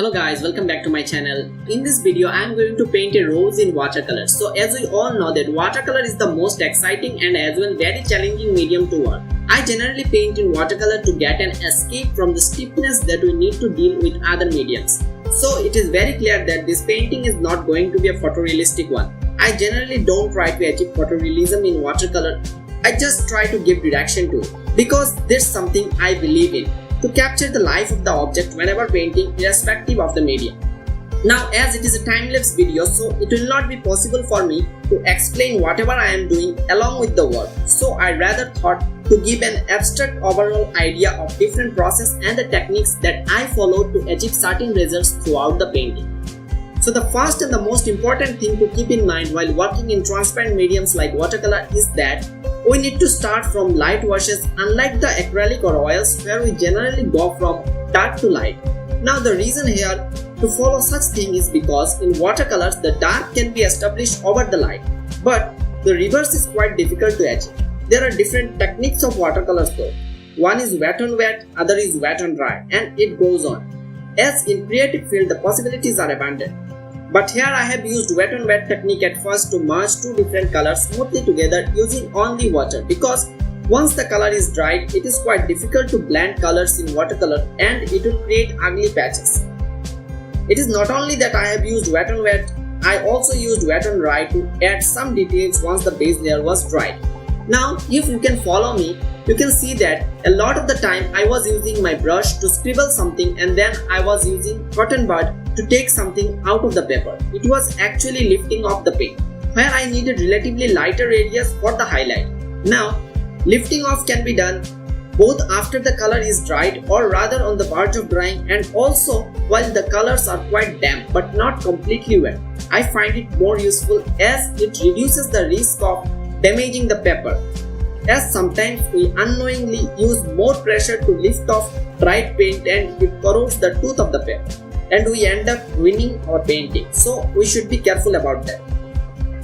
Hello guys, welcome back to my channel. In this video I am going to paint a rose in watercolor. So as we all know that watercolor is the most exciting and as well very challenging medium to work. I generally paint in watercolor to get an escape from the stiffness that we need to deal with other mediums. So it is very clear that this painting is not going to be a photorealistic one. I generally don't try to achieve photorealism in watercolor. I just try to give direction to it because there's something I believe in, to capture the life of the object whenever painting, irrespective of the medium. Now as it is a time-lapse video, so it will not be possible for me to explain whatever I am doing along with the work. So I rather thought to give an abstract overall idea of different process and the techniques that I follow to achieve certain results throughout the painting. So the first and the most important thing to keep in mind while working in transparent mediums like watercolor is that we need to start from light washes, unlike the acrylic or oils where we generally go from dark to light. Now the reason here to follow such thing is because in watercolors the dark can be established over the light, but the reverse is quite difficult to achieve. There are different techniques of watercolors though. One is wet on wet, other is wet on dry, and it goes on. As in creative field the possibilities are abundant. But here I have used wet on wet technique at first to merge two different colors smoothly together using only water, because once the color is dried it is quite difficult to blend colors in watercolor and it will create ugly patches. It is not only that I have used wet on wet, I also used wet on dry to add some details once the base layer was dried. Now if you can follow me, you can see that a lot of the time I was using my brush to scribble something and then I was using cotton bud to take something out of the paper. It was actually lifting off the paint, where I needed relatively lighter areas for the highlight. Now, lifting off can be done both after the color is dried or rather on the verge of drying, and also while the colors are quite damp but not completely wet. I find it more useful as it reduces the risk of damaging the paper, as sometimes we unknowingly use more pressure to lift off dried paint and it corrodes the tooth of the paper and we end up ruining our painting. So we should be careful about that.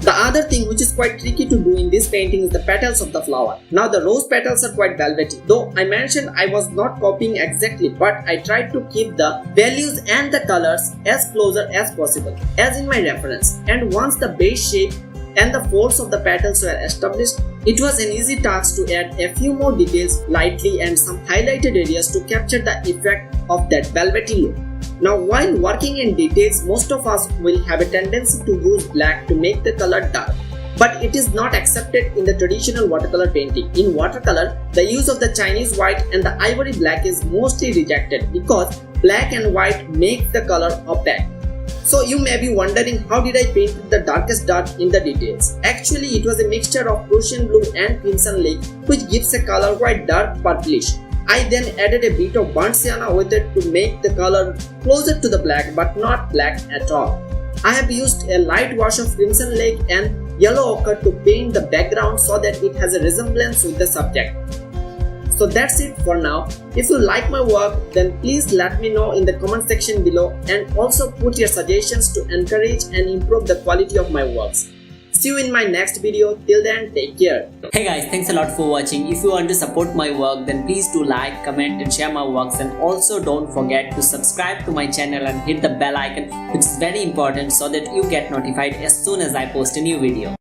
The other thing which is quite tricky to do in this painting is the petals of the flower. Now the rose petals are quite velvety. Though I mentioned I was not copying exactly, but I tried to keep the values and the colors as closer as possible as in my reference. And once the base shape and the folds of the petals were established, it was an easy task to add a few more details lightly and some highlighted areas to capture the effect of that velvety look. Now while working in details, most of us will have a tendency to use black to make the color dark. But it is not accepted in the traditional watercolor painting. In watercolor, the use of the Chinese white and the ivory black is mostly rejected because black and white make the color opaque. So you may be wondering, how did I paint the darkest dark in the details? Actually it was a mixture of Prussian blue and crimson lake which gives a color quite dark purplish. I then added a bit of burnt sienna with it to make the color closer to the black but not black at all. I have used a light wash of crimson lake and yellow ochre to paint the background so that it has a resemblance with the subject. So that's it for now. If you like my work, then please let me know in the comment section below and also put your suggestions to encourage and improve the quality of my works. See you in my next video. Till then, take care. Hey guys, thanks a lot for watching. If you want to support my work, then please do like, comment and share my works, and also don't forget to subscribe to my channel and hit the bell icon, which is very important so that you get notified as soon as I post a new video.